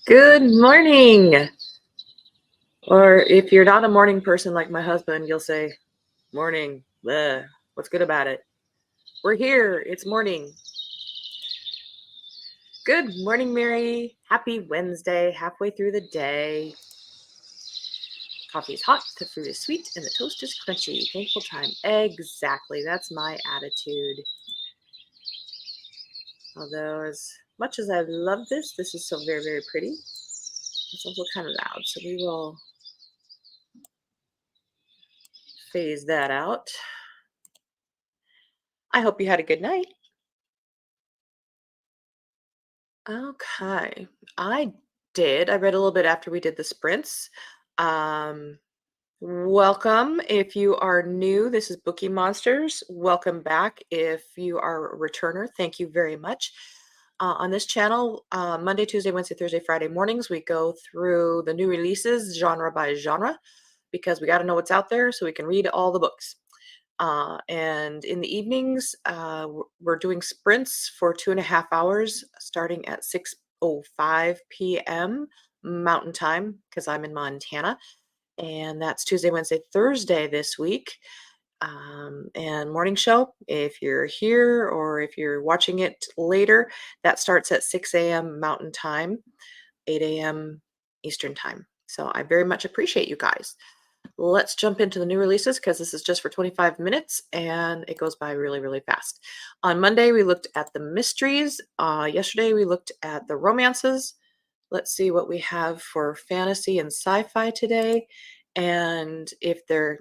Good morning. Or if you're not a morning person like my husband, you'll say, morning. Bleh. What's good about it? We're here. It's morning. Good morning, Mary. Happy Wednesday, halfway through the day. Coffee is hot, the fruit is sweet, and the toast is crunchy. Thankful time. Exactly. That's my attitude. Although, as much as I love this is so very, very pretty. It's also kind of loud, so we will phase that out. I hope you had a good night. Okay. I did. I read a little bit after we did the sprints. Um, Welcome. If you are new, this is Bookie Monsters. Welcome back. If you are a returner, thank you very much. On this channel, Monday, Tuesday, Wednesday, Thursday, Friday mornings, we go through the new releases genre by genre because we got to know what's out there so we can read all the books. And in the evenings, we're doing sprints for 2.5 hours, starting at 6:05 p.m. Mountain Time, because I'm in Montana. And that's Tuesday, Wednesday, Thursday this week. And morning show, if you're here or if you're watching it later, that starts at 6 a.m. Mountain Time, 8 a.m. Eastern Time. So I very much appreciate you guys. Let's jump into the new releases because this is just for 25 minutes and it goes by really, really fast. On Monday, we looked at the mysteries. Yesterday, we looked at the romances. Let's see what we have for fantasy and sci-fi today. And if there,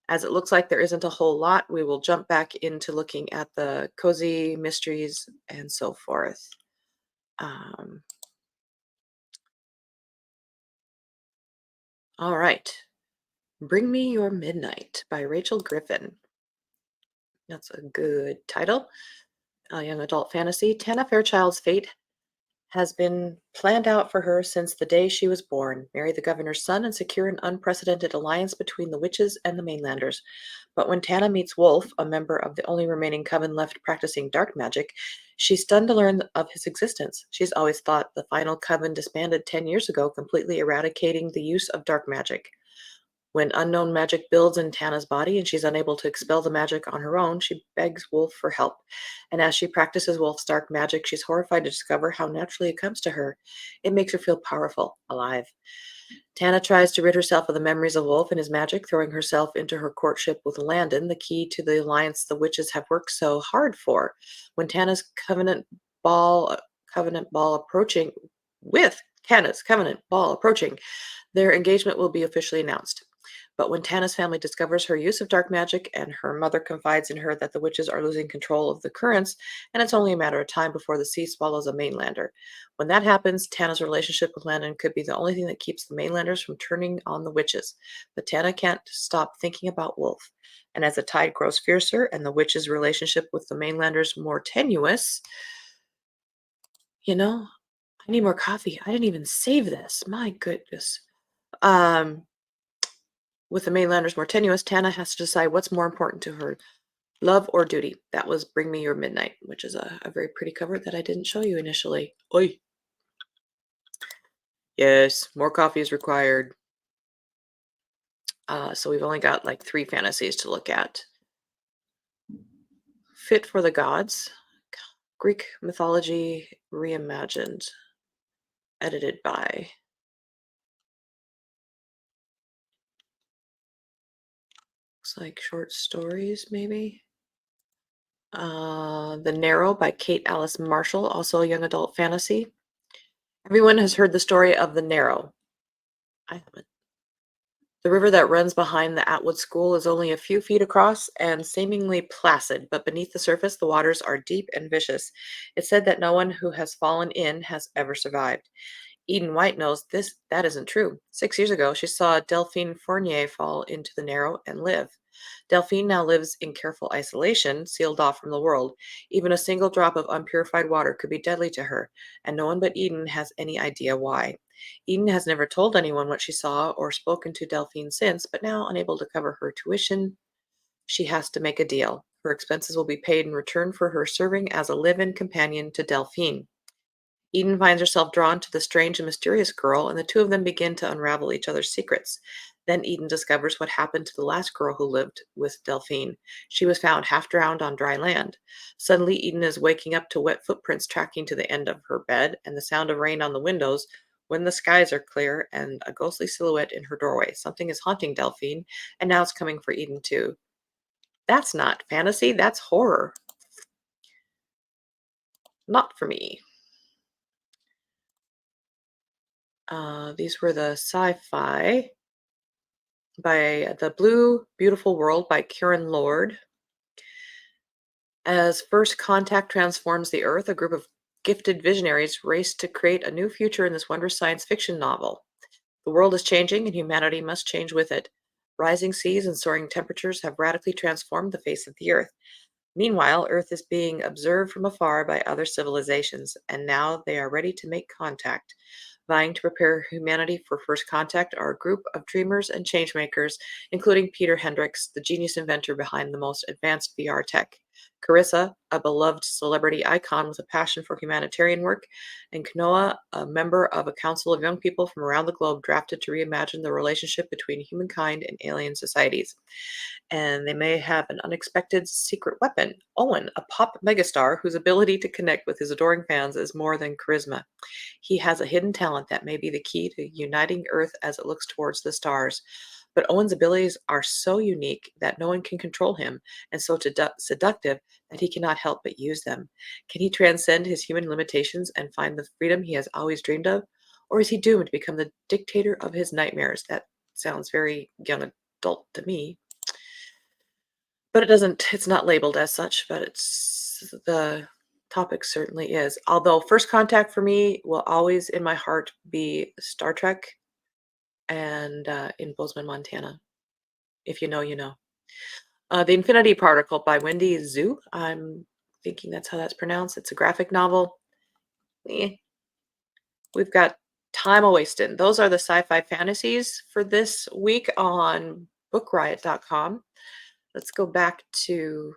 as it looks like there isn't a whole lot, we will jump back into looking at the cozy mysteries and so forth. All right. Bring Me Your Midnight by Rachel Griffin. That's a good title. A young adult fantasy. Tana Fairchild's fate has been planned out for her since the day she was born. Marry the governor's son and secure an unprecedented alliance between the witches and the mainlanders. But when Tana meets Wolf, a member of the only remaining coven left practicing dark magic, she's stunned to learn of his existence. She's always thought the final coven disbanded 10 years ago, completely eradicating the use of dark magic. When unknown magic builds in Tana's body and she's unable to expel the magic on her own, she begs Wolf for help. And as she practices Wolf's dark magic, she's horrified to discover how naturally it comes to her. It makes her feel powerful, alive. Tana tries to rid herself of the memories of Wolf and his magic, throwing herself into her courtship with Landon, the key to the alliance the witches have worked so hard for. When Tana's covenant ball approaching, with Tana's covenant ball approaching, their engagement will be officially announced. But when Tana's family discovers her use of dark magic and her mother confides in her that the witches are losing control of the currents, and it's only a matter of time before the sea swallows a mainlander. When that happens, Tana's relationship with Landon could be the only thing that keeps the mainlanders from turning on the witches. But Tana can't stop thinking about Wolf. And as the tide grows fiercer and the witches' relationship with the mainlanders more tenuous, you know, I need more coffee. I didn't even save this. My goodness. Um, with the mainlanders more tenuous, Tana has to decide what's more important to her, love or duty. That was Bring Me Your Midnight, which is a very pretty cover that I didn't show you initially. Oi. Yes, more coffee is required. So we've only got like 3 fantasies to look at. Fit for the Gods, Greek mythology reimagined, edited by. Looks like short stories, maybe. The Narrow by Kate Alice Marshall, also a young adult fantasy. Everyone has heard the story of The Narrow. I haven't. The river that runs behind the Atwood School is only a few feet across and seemingly placid, but beneath the surface, the waters are deep and vicious. It's said that no one who has fallen in has ever survived. Eden White knows that isn't true. 6 years ago, she saw Delphine Fournier fall into the Narrow and live. Delphine now lives in careful isolation, sealed off from the world. Even a single drop of unpurified water could be deadly to her, and no one but Eden has any idea why. Eden has never told anyone what she saw or spoken to Delphine since, but now unable to cover her tuition, she has to make a deal. Her expenses will be paid in return for her serving as a live-in companion to Delphine. Eden finds herself drawn to the strange and mysterious girl, and the two of them begin to unravel each other's secrets. Then Eden discovers what happened to the last girl who lived with Delphine. She was found half drowned on dry land. Suddenly, Eden is waking up to wet footprints tracking to the end of her bed and the sound of rain on the windows when the skies are clear and a ghostly silhouette in her doorway. Something is haunting Delphine, and now it's coming for Eden too. That's not fantasy, that's horror. Not for me. These were the sci-fi by The Blue Beautiful World by Kieran Lord. As First Contact transforms the Earth, a group of gifted visionaries race to create a new future in this wondrous science fiction novel. The world is changing and humanity must change with it. Rising seas and soaring temperatures have radically transformed the face of the Earth. Meanwhile, Earth is being observed from afar by other civilizations, and now they are ready to make contact. Vying to prepare humanity for first contact are a group of dreamers and changemakers, including Peter Hendricks, the genius inventor behind the most advanced VR tech, Carissa, a beloved celebrity icon with a passion for humanitarian work, and Knoa, a member of a council of young people from around the globe drafted to reimagine the relationship between humankind and alien societies. And they may have an unexpected secret weapon. Owen, a pop megastar whose ability to connect with his adoring fans is more than charisma. He has a hidden talent that may be the key to uniting Earth as it looks towards the stars. But Owen's abilities are so unique that no one can control him, and so seductive that he cannot help but use them. Can he transcend his human limitations and find the freedom he has always dreamed of? Or is he doomed to become the dictator of his nightmares? That sounds very young adult to me. But it's not labeled as such, but the topic certainly is. Although First Contact for me will always in my heart be Star Trek and in Bozeman, Montana. If you know, you know. The Infinity Particle by Wendy Zhu. I'm thinking that's how that's pronounced. It's a graphic novel. Eh. We've got Time a Wastin'. Those are the sci-fi fantasies for this week on bookriot.com. Let's go back to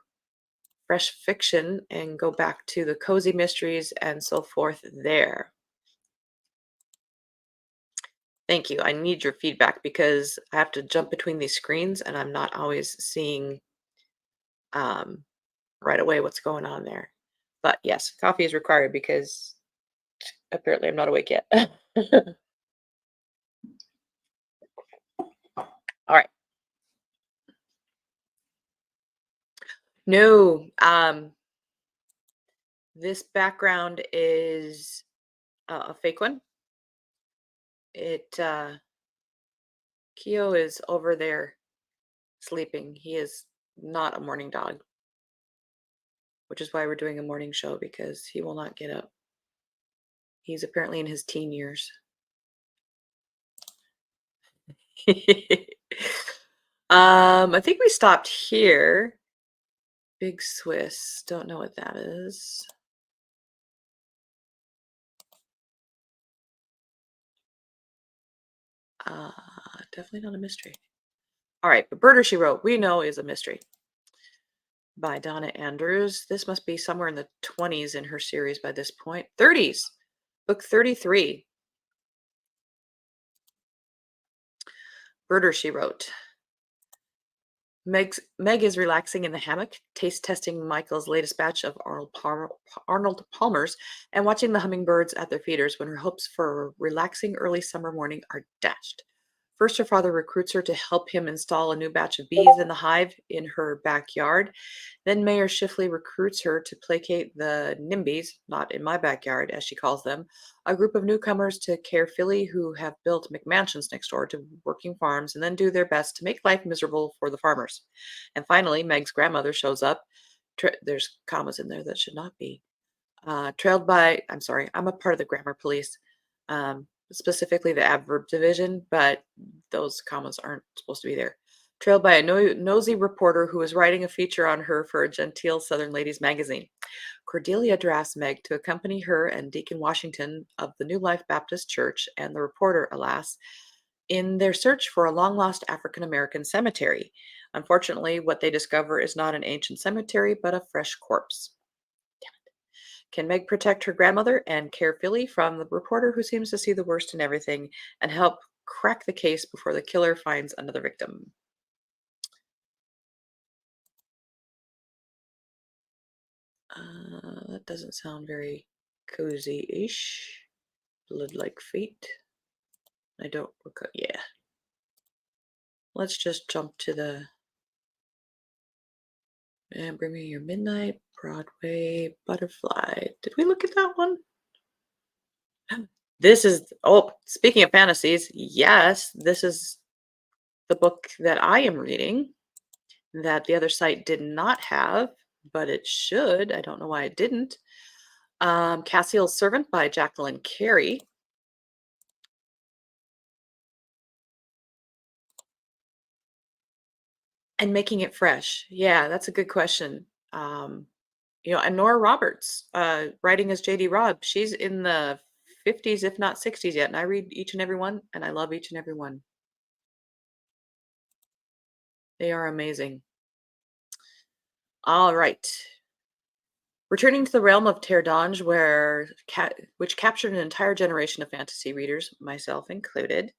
fresh fiction and go back to the cozy mysteries and so forth there. Thank you. I need your feedback because I have to jump between these screens and I'm not always seeing um, right away what's going on there. But yes, coffee is required because apparently I'm not awake yet. All right. No, this background is a fake one. Keo is over there sleeping. He is not a morning dog, which is why we're doing a morning show because he will not get up. He's apparently in his teen years. I think we stopped here. Big Swiss. Don't know what that is. Uh, Definitely not a mystery. All right, but Murder She Wrote, we know is a mystery by Donna Andrews. This must be somewhere in the 20s in her series by this point. 30s. Book 33. Murder She Wrote. Meg is relaxing in the hammock, taste testing Michael's latest batch of Arnold Palmer's and watching the hummingbirds at their feeders when her hopes for a relaxing early summer morning are dashed. First, her father recruits her to help him install a new batch of bees in the hive in her backyard. Then Mayor Schiffley recruits her to placate the NIMBYs, not in my backyard, as she calls them, a group of newcomers to Caerphilly who have built McMansions next door to working farms and then do their best to make life miserable for the farmers. And finally, Meg's grandmother shows up. There's commas in there that should not be. Trailed by, I'm sorry, I'm a part of the grammar police, specifically the adverb division, but those commas aren't supposed to be there. Trailed by a nosy reporter who is writing a feature on her for a genteel Southern Ladies magazine. Cordelia drafts Meg to accompany her and Deacon Washington of the New Life Baptist Church and the reporter, alas, in their search for a long lost African American cemetery. Unfortunately, what they discover is not an ancient cemetery, but a fresh corpse. Can Meg protect her grandmother and care Philly from the reporter who seems to see the worst in everything and help crack the case before the killer finds another victim? That doesn't sound very cozy-ish. Blood like fate. I don't recall. Yeah. Let's just jump to the and Bring Me Your Midnight, Broadway, Butterfly. Did we look at that one? This is, oh, speaking of fantasies, yes, this is the book that I am reading that the other site did not have, but it should. I don't know why it didn't. Cassiel's Servant by Jacqueline Carey. And making it fresh. Yeah, that's a good question. Um, and Nora Roberts, writing as JD Robb, she's in the 50s, if not 60s yet. And I read each and every one, and I love each and every one. They are amazing. All right. Returning to the realm of Terdange, which captured an entire generation of fantasy readers, myself included.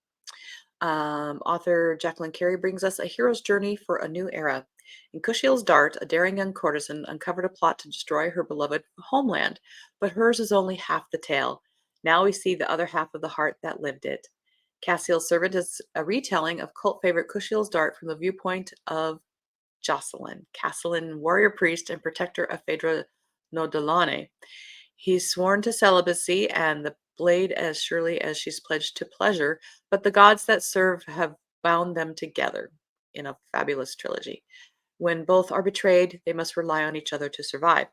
Author Jacqueline Carey brings us a hero's journey for a new era. In Kushiel's Dart, a daring young courtesan uncovered a plot to destroy her beloved homeland, but hers is only half the tale. Now we see the other half of the heart that lived it. Cassiel's Servant is a retelling of cult favorite Kushiel's Dart from the viewpoint of Jocelyn, Castellan warrior priest and protector of Phaedra Nodalane. He's sworn to celibacy and the blade as surely as she's pledged to pleasure, but the gods that serve have bound them together in a fabulous trilogy. When both are betrayed, they must rely on each other to survive.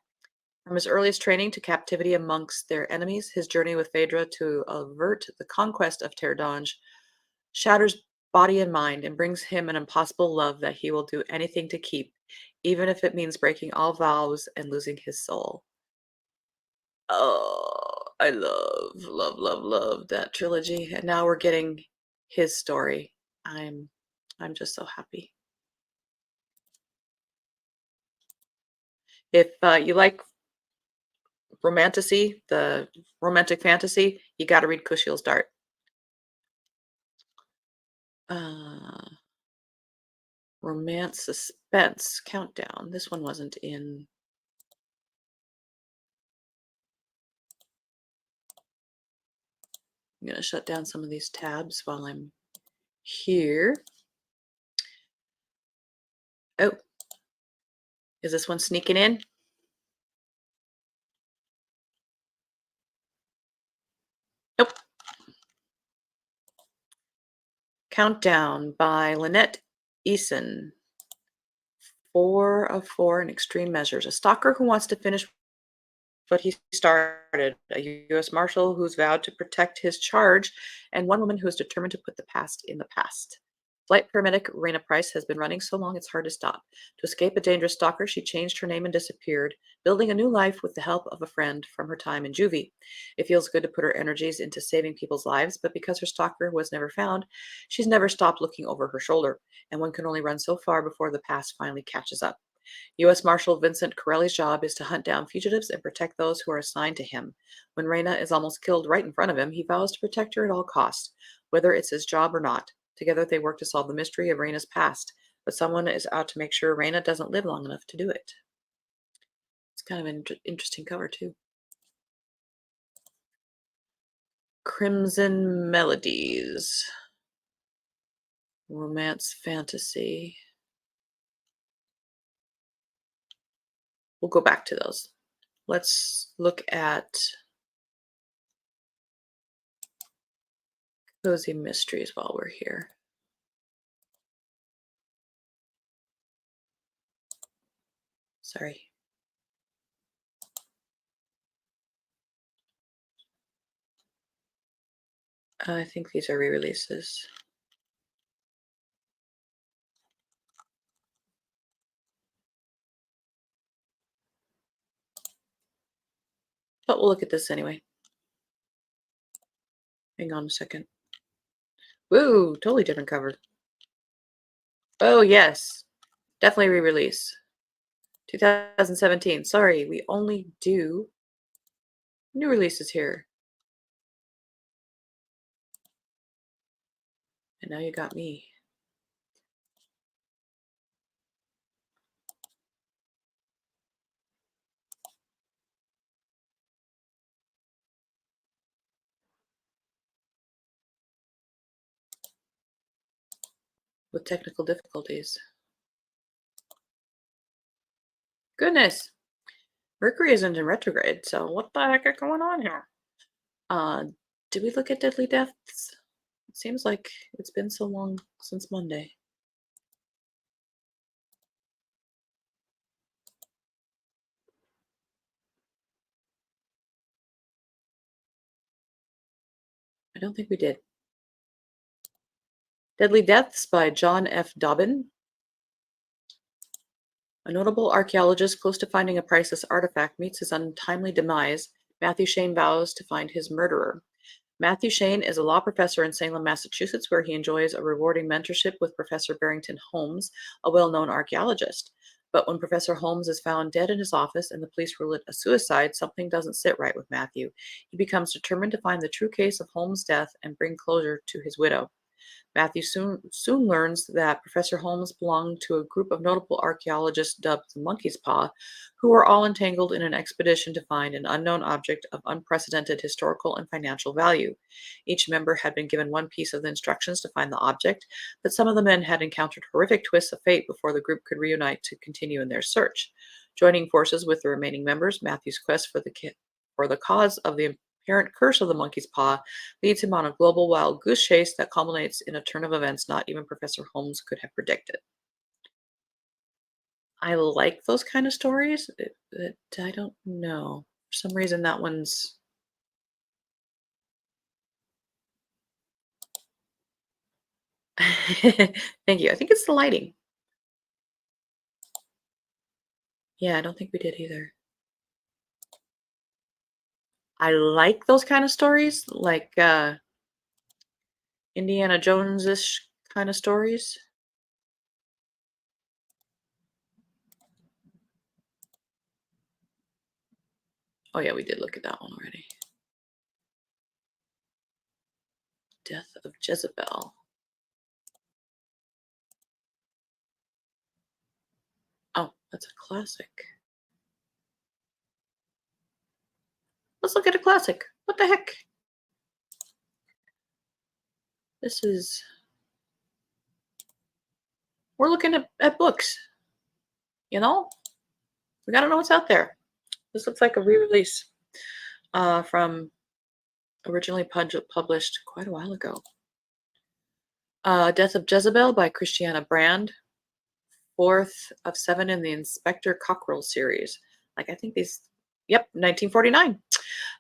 From his earliest training to captivity amongst their enemies, his journey with Phaedra to avert the conquest of Terdange shatters body and mind and brings him an impossible love that he will do anything to keep, even if it means breaking all vows and losing his soul. Oh, I love that trilogy. And now we're getting his story. I'm I'm just so happy. If you like romantasy, the romantic fantasy, you got to read Kushiel's Dart. Uh, Romance suspense countdown. This one wasn't in. I'm going to shut down some of these tabs while I'm here. Oh, is this one sneaking in? Nope. Countdown by Lynette Eason. 4 of 4 in extreme measures. A stalker who wants to finish what he started, a U.S. Marshal who's vowed to protect his charge, and one woman who is determined to put the past in the past. Flight paramedic Raina Price has been running so long it's hard to stop. To escape a dangerous stalker, she changed her name and disappeared, building a new life with the help of a friend from her time in juvie. It feels good to put her energies into saving people's lives, but because her stalker was never found, she's never stopped looking over her shoulder, and one can only run so far before the past finally catches up. U.S. Marshal Vincent Corelli's job is to hunt down fugitives and protect those who are assigned to him. When Raina is almost killed right in front of him, he vows to protect her at all costs, whether it's his job or not. Together they work to solve the mystery of Raina's past, but someone is out to make sure Raina doesn't live long enough to do it. It's kind of an interesting cover, too. Crimson Melodies. Romance fantasy. We'll go back to those. Let's look at Cozy Mysteries while we're here. Sorry. I think these are re-releases. But we'll look at this anyway. Hang on a second. Woo, totally different cover. Oh, yes. Definitely re-release. 2017. Sorry, we only do New releases here. And now you got me with technical difficulties. Goodness, Mercury isn't in retrograde, so what the heck is going on here? Uh, did we look at Deadly Deaths? It seems like it's been so long since Monday. I don't think we did. Deadly Deaths by John F. Dobbin. A notable archaeologist close to finding a priceless artifact meets his untimely demise. Matthew Shane vows to find his murderer. Matthew Shane is a law professor in Salem, Massachusetts, where he enjoys a rewarding mentorship with Professor Barrington Holmes, a well known archaeologist. But when Professor Holmes is found dead in his office and the police rule it a suicide, something doesn't sit right with Matthew. He becomes determined to find the true case of Holmes' death and bring closure to his widow. Matthew soon learns that Professor Holmes belonged to a group of notable archaeologists dubbed the Monkey's Paw, who were all entangled in an expedition to find an unknown object of unprecedented historical and financial value. Each member had been given one piece of the instructions to find the object, but some of the men had encountered horrific twists of fate before the group could reunite to continue in their search. Joining forces with the remaining members, Matthew's quest for the cause of the apparent curse of the monkey's paw leads him on a global wild goose chase that culminates in a turn of events not even Professor Holmes could have predicted. I like those kind of stories. I don't know. For some reason, that one's. Thank you. I think it's the lighting. Yeah, I don't think we did either. I like those kind of stories, like Indiana Jones ish kind of stories. Oh, yeah, we did look at that one already. Death of Jezebel. Oh, that's a classic. Let's look at a classic. What the heck? This is we're looking at books, you know? We gotta know what's out there. This looks like a re-release from originally published quite a while ago. Death of Jezebel by Christiana Brand, fourth of seven in the Inspector Cockrell series. Like I think these, yep, 1949.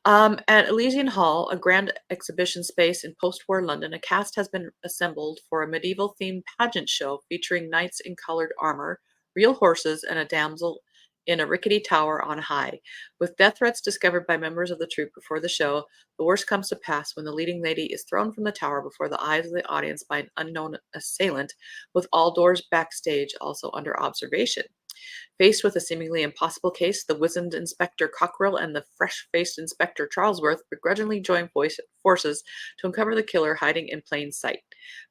At Elysian Hall, a grand exhibition space in post-war London, a cast has been assembled for a medieval-themed pageant show featuring knights in colored armor, real horses, and a damsel in a rickety tower on high. With death threats discovered by members of the troupe before the show, the worst comes to pass when the leading lady is thrown from the tower before the eyes of the audience by an unknown assailant, with all doors backstage also under observation. Faced with a seemingly impossible case, the wizened Inspector Cockrell and the fresh-faced Inspector Charlesworth begrudgingly join forces to uncover the killer hiding in plain sight.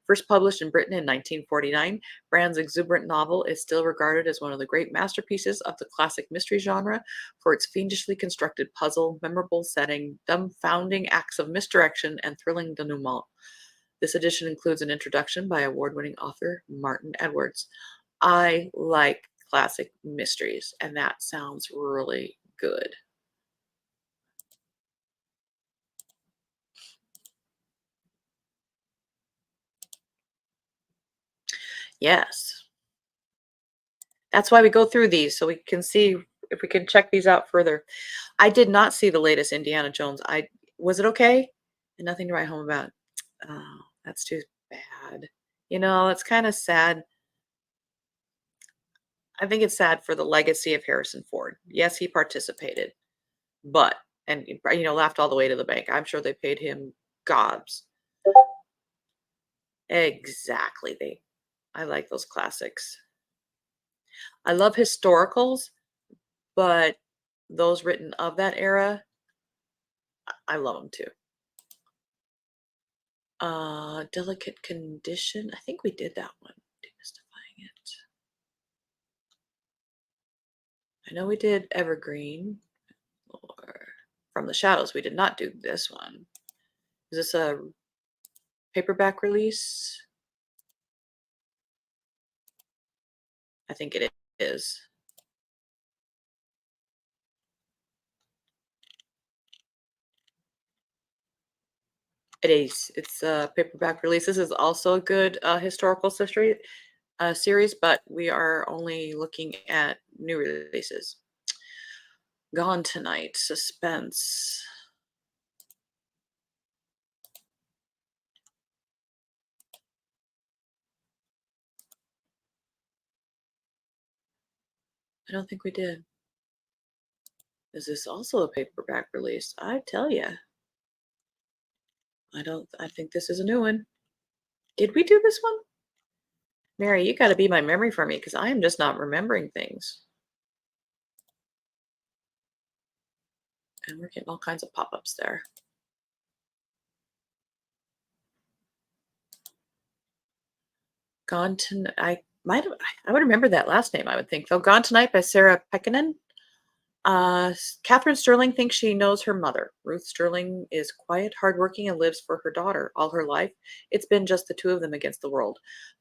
First published in Britain in 1949, Brand's exuberant novel is still regarded as one of the great masterpieces of the classic mystery genre for its fiendishly constructed puzzle, memorable setting, dumbfounding acts of misdirection, and thrilling denouement. This edition includes an introduction by award-winning author Martin Edwards. I like classic mysteries, and that sounds really good. Yes. That's why we go through these so we can see if we can check these out further. I did not see the latest Indiana Jones. I was it okay? And nothing to write home about. Oh, that's too bad. It's kind of sad. I think it's sad for the legacy of Harrison Ford. Yes, he participated, but and laughed all the way to the bank. I'm sure they paid him gobs. Exactly. I like those classics. I love historicals, but those written of that era, I love them too. Delicate Condition. I think we did that one. Demystifying it. I know we did Evergreen or From the Shadows. We did not do this one. Is this a paperback release? I think it is. It is. It's a paperback release. This is also a good historical history series, but we are only looking at new releases. Gone Tonight, suspense. I don't think we did. Is this also a paperback release? I tell you, I don't. I think this is a new one. Did we do this one? Mary, you got to be my memory for me because I am just not remembering things. And we're getting all kinds of pop-ups there. Gone Tonight. I might have. I would remember that last name. I would think though. Gone Tonight by Sarah Pekkanen. Catherine Sterling thinks she knows her mother. Ruth Sterling is quiet, hardworking, and lives for her daughter. All her life, it's been just the two of them against the world.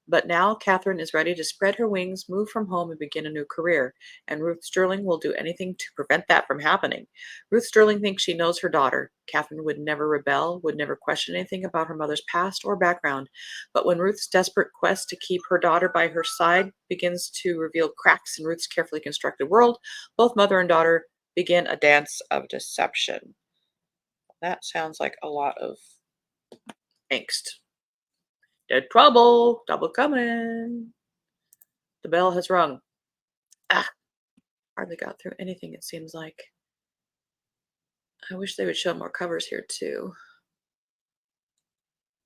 But now Catherine is ready to spread her wings, move from home, and begin a new career. And Ruth Sterling will do anything to prevent that from happening. Ruth Sterling thinks she knows her daughter. Catherine would never rebel, would never question anything about her mother's past or background. But when Ruth's desperate quest to keep her daughter by her side begins to reveal cracks in Ruth's carefully constructed world, both mother and daughter begin a dance of deception. That sounds like a lot of angst. Dead trouble, double coming. The bell has rung. Ah, hardly got through anything, it seems like. I wish they would show more covers here too.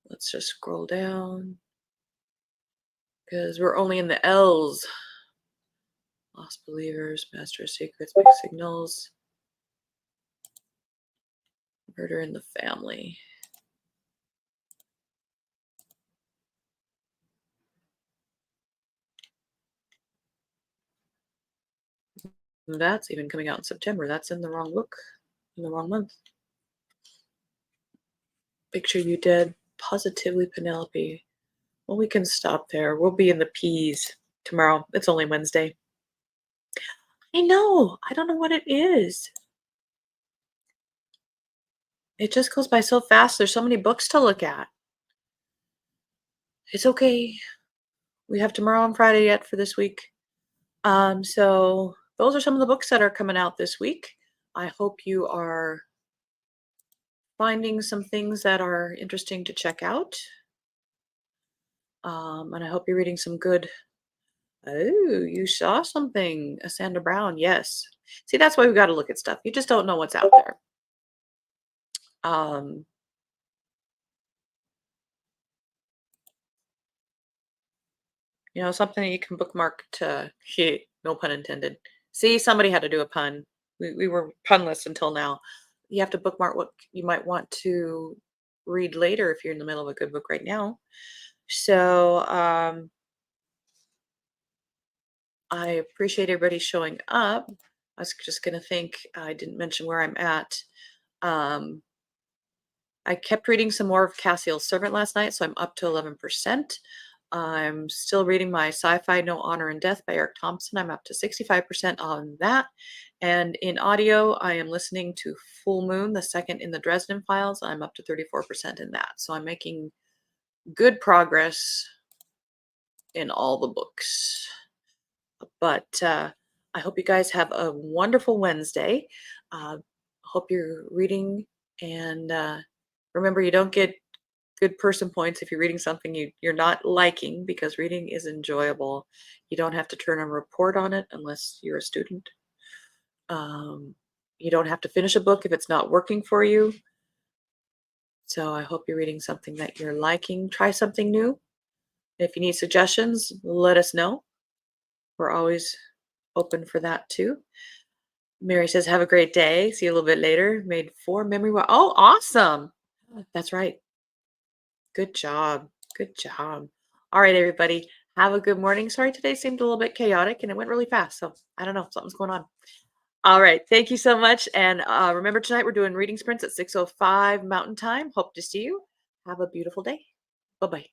Let's just scroll down because we're only in the L's. Lost Believers, Master of Secrets, Mixed Signals, Murder in the Family. That's even coming out in September. That's in the wrong book, in the wrong month. Picture You Dead, Positively Penelope. Well, we can stop there. We'll be in the P's tomorrow. It's only Wednesday. I know. I don't know what it is. It just goes by so fast. There's so many books to look at. It's okay. We have tomorrow and Friday yet for this week. So those are some of the books that are coming out this week. I hope you are finding some things that are interesting to check out. And I hope you're reading some good. Oh, you saw something. Sandra Brown, yes. See, that's why we got to look at stuff. You just don't know what's out there. Um, something that you can bookmark to, no pun intended. See, somebody had to do a pun. We were punless until now. You have to bookmark what you might want to read later if you're in the middle of a good book right now. So I appreciate everybody showing up. I was just going to think, I didn't mention where I'm at. Um, I kept reading some more of Cassiel's Servant last night, so I'm up to 11%. I'm still reading my sci-fi No Honor and Death by Eric Thompson. I'm up to 65% on that. And in audio, I am listening to Full Moon, the second in the Dresden Files. I'm up to 34% in that. So I'm making good progress in all the books. But I hope you guys have a wonderful Wednesday. Hope you're reading and remember, you don't get good person points if you're reading something you're not liking because reading is enjoyable. You don't have to turn a report on it unless you're a student. You don't have to finish a book if it's not working for you. So I hope you're reading something that you're liking. Try something new. If you need suggestions, let us know. We're always open for that too. Mary says, "Have a great day. See you a little bit later." Made 4 memory Oh, awesome. That's right. Good job. Good job. All right, everybody. Have a good morning. Sorry, today seemed a little bit chaotic and it went really fast. So I don't know. Something's going on. All right. Thank you so much. And remember, tonight we're doing reading sprints at 6:05 Mountain Time. Hope to see you. Have a beautiful day. Bye bye.